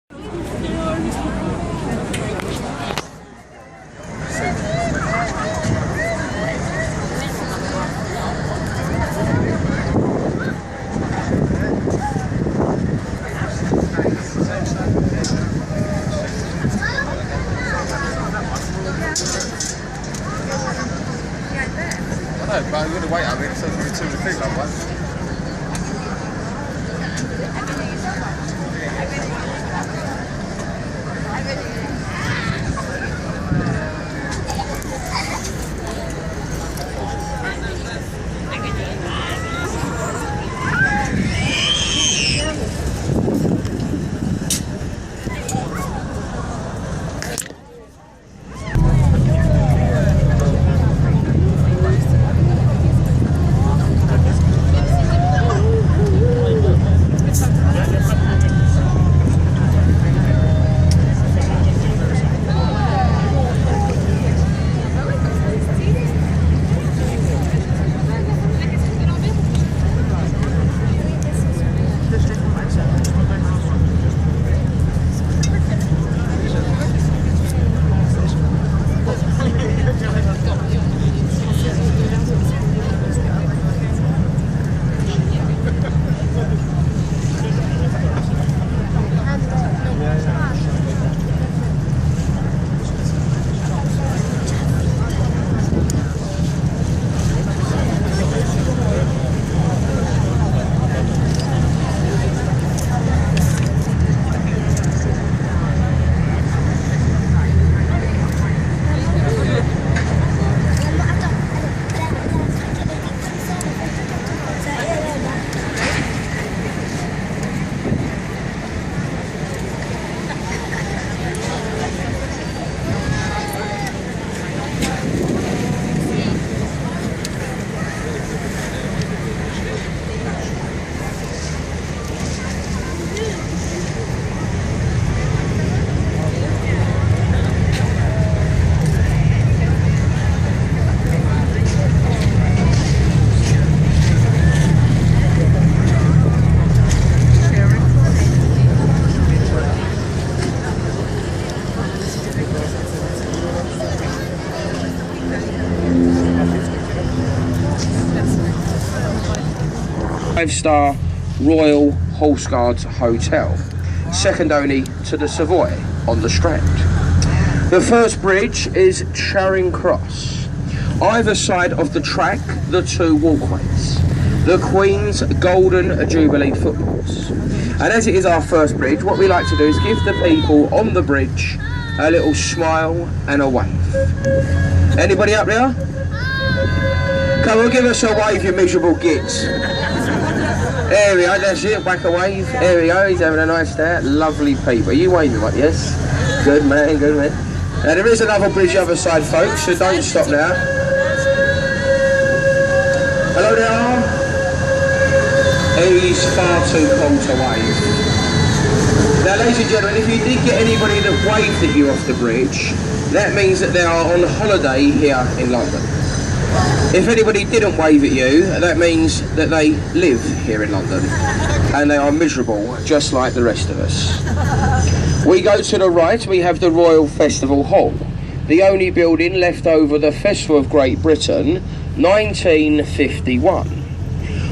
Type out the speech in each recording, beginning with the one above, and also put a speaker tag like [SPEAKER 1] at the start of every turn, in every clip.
[SPEAKER 1] I know, but I'm going to wait. I mean, it's only 200 feet like one.
[SPEAKER 2] Five-star Royal Horse Guards Hotel, second only to the Savoy on the Strand. The first bridge is Charing Cross. Either side of the track, the two walkways. The Queen's Golden Jubilee footballs. And as it is our first bridge, what we like to do is give the people on the bridge a little smile and a wave. Anybody up there? Come on, give us a wave, you miserable gits. There we go, that's it, whack a wave. There we go, he's having a nice day. Lovely people. Are you waving, right? Yes? Good man, good man. Now there is another bridge the other side, folks, so don't stop now. Hello there. He's far too cold to wave. Now ladies and gentlemen, if you did get anybody that waved at you off the bridge, that means that they are on holiday here in London. If anybody didn't wave at you, that means that they live here in London and they are miserable just like the rest of us. We go to the right, we have the Royal Festival Hall, the only building left over the Festival of Great Britain, 1951.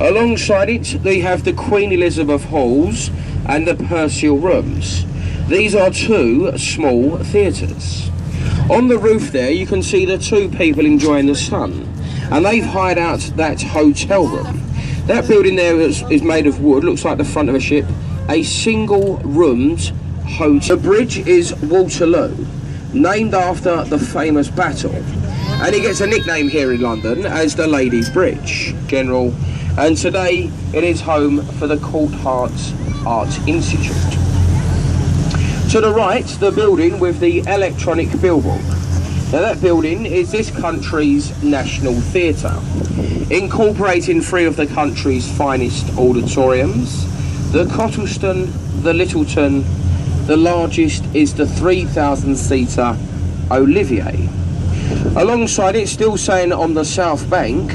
[SPEAKER 2] Alongside it, we have the Queen Elizabeth Halls and the Purcell Rooms. These are two small theatres. On the roof there you can see the two people enjoying the sun, and they've hired out that hotel room. That building there is made of wood, looks like the front of a ship, a single roomed hotel. The bridge is Waterloo, named after the famous battle, and it gets a nickname here in London as the Ladies' Bridge, General, and today it is home for the Courtauld Art Institute. To the right, the building with the electronic billboard. Now that building is this country's National Theatre, incorporating three of the country's finest auditoriums, the Cottleston, the Littleton, the largest is the 3,000-seater Olivier. Alongside it, still saying on the South Bank,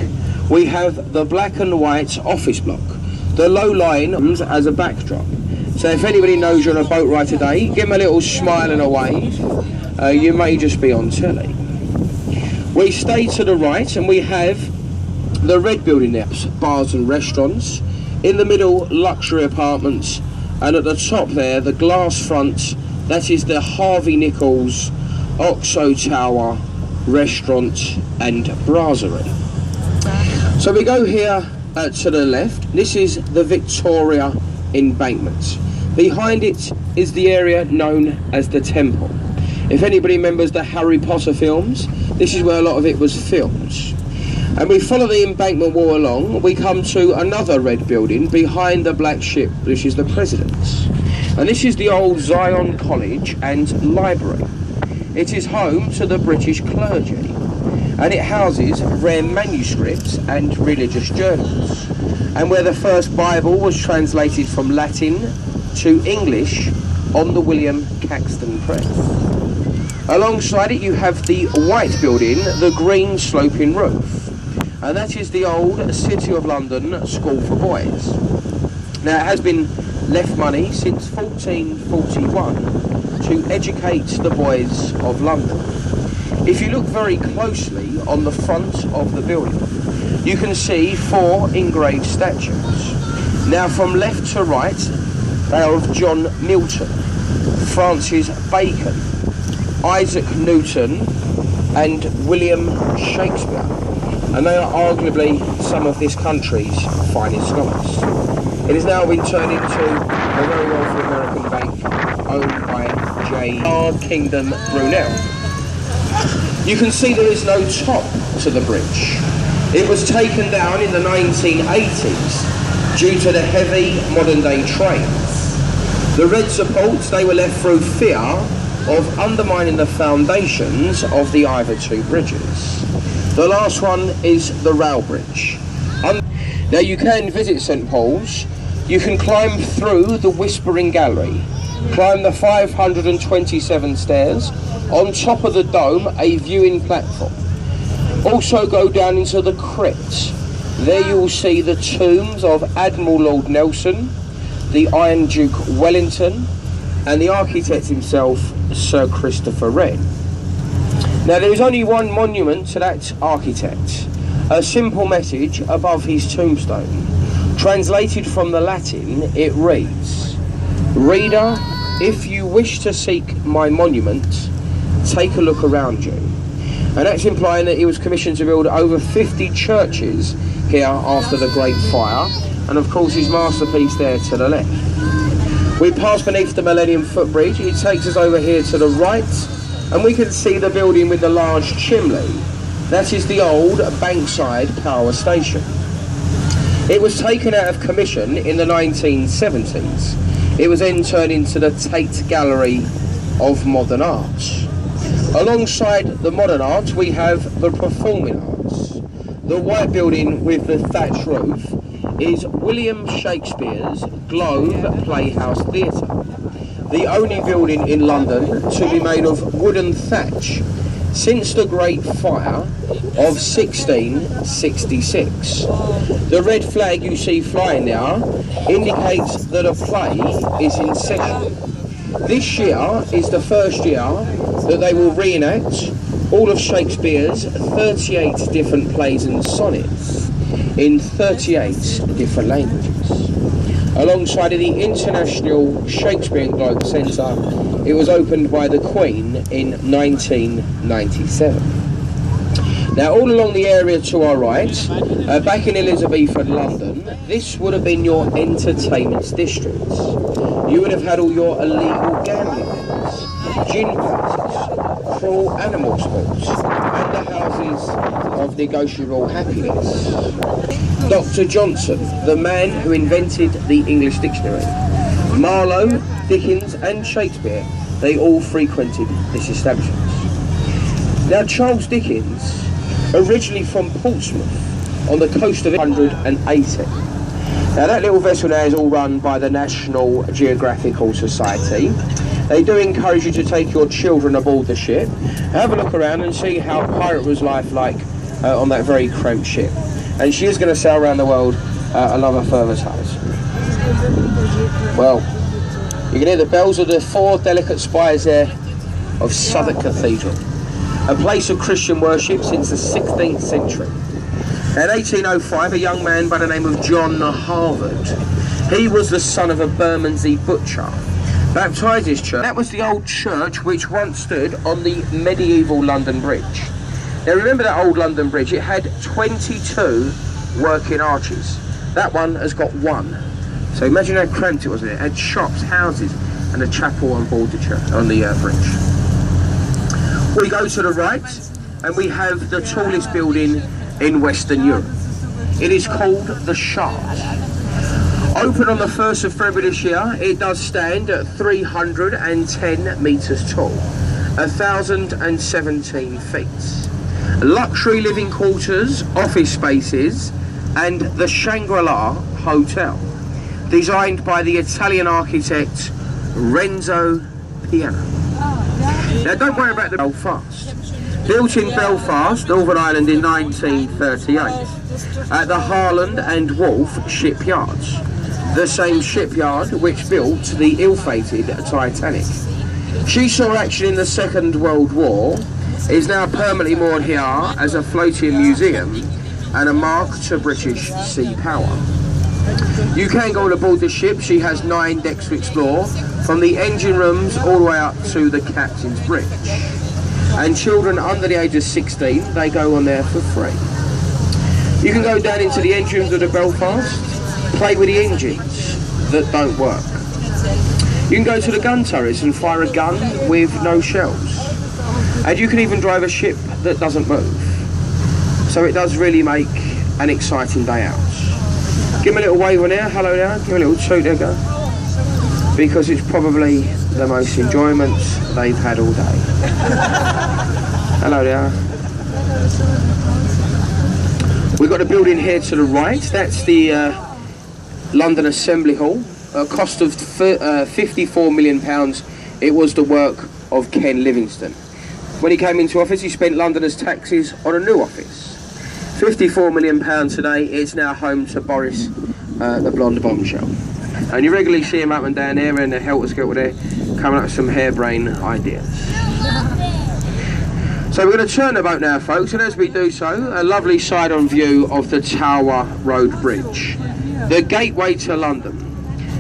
[SPEAKER 2] we have the black and white office block, the low line as a backdrop. So if anybody knows you're on a boat ride today, give them a little smile and a wave. You may just be on telly. We stay to the right and we have the red building there, bars and restaurants. In the middle, luxury apartments, and at the top there, the glass front, that is the Harvey Nichols Oxo Tower restaurant and brasserie. So we go here to the left. This is the Victoria Embankment. Behind it is the area known as the Temple. If anybody remembers the Harry Potter films, this is where a lot of it was filmed. And we follow the embankment wall along. We come to another red building behind the black ship, which is the President's. And this is the old Zion College and Library. It is home to the British clergy, and it houses rare manuscripts and religious journals, and where the first Bible was translated from Latin to English on the William Caxton Press. Alongside it you have the white building, the green sloping roof, and that is the old City of London School for Boys. Now it has been left money since 1441 to educate the boys of London. If you look very closely on the front of the building, you can see 4 engraved statues. Now from left to right, they are of John Milton, Francis Bacon, Isaac Newton and William Shakespeare, and they are arguably some of this country's finest scholars. It has now been turned into a very wealthy American bank owned by J.R. Kingdom Brunel. You can see there is no top to the bridge. It was taken down in the 1980s due to the heavy modern day trains. The red supports, they were left through fear of undermining the foundations of the other 2 bridges. The last one is the rail bridge. Now you can visit St Paul's. You can climb through the Whispering Gallery, climb the 527 stairs, on top of the dome a viewing platform. Also go down into the crypt. There you will see the tombs of Admiral Lord Nelson, the Iron Duke Wellington, and the architect himself, Sir Christopher Wren. Now there is only one monument to that architect, a simple message above his tombstone. Translated from the Latin, it reads, "Reader, if you wish to seek my monument, take a look around you." And that's implying that he was commissioned to build over 50 churches here after the Great Fire, and of course his masterpiece there to the left. We pass beneath the Millennium Footbridge. It takes us over here to the right, and we can see the building with the large chimney. That is the old Bankside Power Station. It was taken out of commission in the 1970s. It was then turned into the Tate Gallery of Modern Art. Alongside the modern art we have the performing arts. The white building with the thatched roof is William Shakespeare's Globe Playhouse Theatre, the only building in London to be made of wooden thatch since the Great Fire of 1666. The red flag you see flying there indicates that a play is in session. This year is the first year that they will reenact all of Shakespeare's 38 different plays and sonnets in 38 different languages. Alongside the International Shakespeare Globe Centre, it was opened by the Queen in 1997. Now all along the area to our right, back in Elizabethan London, this would have been your entertainment district. You would have had all your illegal gambling dens, gin parties, cruel animal sports, and the houses of negotiable happiness. Dr. Johnson, the man who invented the English dictionary. Marlowe, Dickens and Shakespeare, they all frequented this establishment. Now Charles Dickens, originally from Portsmouth on the coast of 180. Now that little vessel now is all run by the National Geographical Society. They do encourage you to take your children aboard the ship, have a look around and see how pirate was life like on that very cramped ship. And she is going to sail around the world another further times. Well, You can hear the bells of the 4 delicate spires there of Southwark Cathedral, a place of Christian worship since the 16th century. In 1805, a young man by the name of John Harvard, he was the son of a Bermondsey butcher, baptised his church. That was the old church which once stood on the medieval London Bridge. Now remember that old London Bridge, it had 22 working arches. That one has got 1. So imagine how cramped it was in it. It had shops, houses and a chapel on board the church, on the bridge. We go to the right and we have the tallest building in Western Europe. It is called the Shard. Open on the 1st of February this year, it does stand at 310 metres tall, 1,017 feet. Luxury living quarters, office spaces and the Shangri-La Hotel, designed by the Italian architect Renzo Piano. Now don't worry about the Belfast. Built in Belfast, Northern Ireland in 1938 at the Harland and Wolff shipyards, the same shipyard which built the ill-fated Titanic. She saw action in the Second World War, is now permanently moored here as a floating museum and a mark to British sea power. You can go on aboard the ship. She has 9 decks to explore, from the engine rooms all the way up to the captain's bridge. And children under the age of 16, they go on there for free. You can go down into the engine rooms of the Belfast, play with the engines that don't work. You can go to the gun turrets and fire a gun with no shells. And you can even drive a ship that doesn't move. So it does really make an exciting day out. Give me a little wave on there, hello there, give me a little toot there, go. Because it's probably the most enjoyment they've had all day. Hello there. We've got a building here to the right, that's the London Assembly Hall. A cost of £54 million, it was the work of Ken Livingstone. When he came into office, he spent Londoners' taxes on a new office. £54 million today, it's now home to Boris, the blonde bombshell. And you regularly see him up and down there in the helter-skelter there, coming up with some harebrained ideas. So we're going to turn the boat now, folks, and as we do so, a lovely side-on view of the Tower Road Bridge, the gateway to London.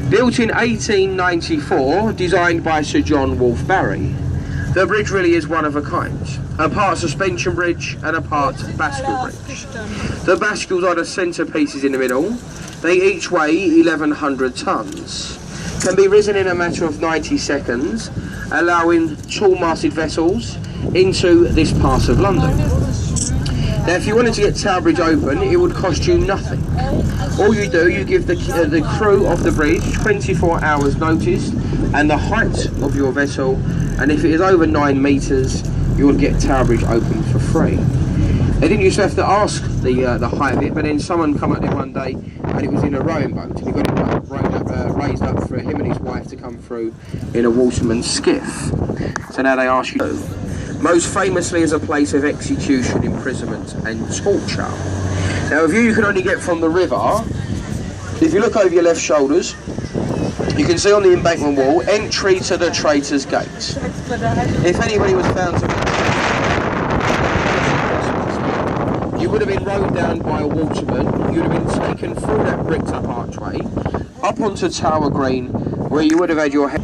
[SPEAKER 2] Built in 1894, designed by Sir John Wolfe Barry, the bridge really is one of a kind. A part suspension bridge and a part bascule bridge. The bascules are the centre pieces in the middle. They each weigh 1,100 tonnes. Can be risen in a matter of 90 seconds, allowing tall-masted vessels into this part of London. Now, if you wanted to get Tower Bridge open, it would cost you nothing. All you do, you give the crew of the bridge 24 hours notice and the height of your vessel, and if it is over 9 metres, you will get Tower Bridge open for free. They didn't used to have to ask the height of it, but then someone come up there one day and it was in a rowing boat, and he got it raised up for him and his wife to come through in a waterman's skiff. So now they ask you, most famously as a place of execution, imprisonment and torture. Now a view you can only get from the river, if you look over your left shoulders, you can see on the embankment wall, entry to the Traitor's Gate. If anybody was found to be, you would have been rowed down by a waterman, you would have been taken through that bricked up archway, up onto Tower Green, where you would have had your head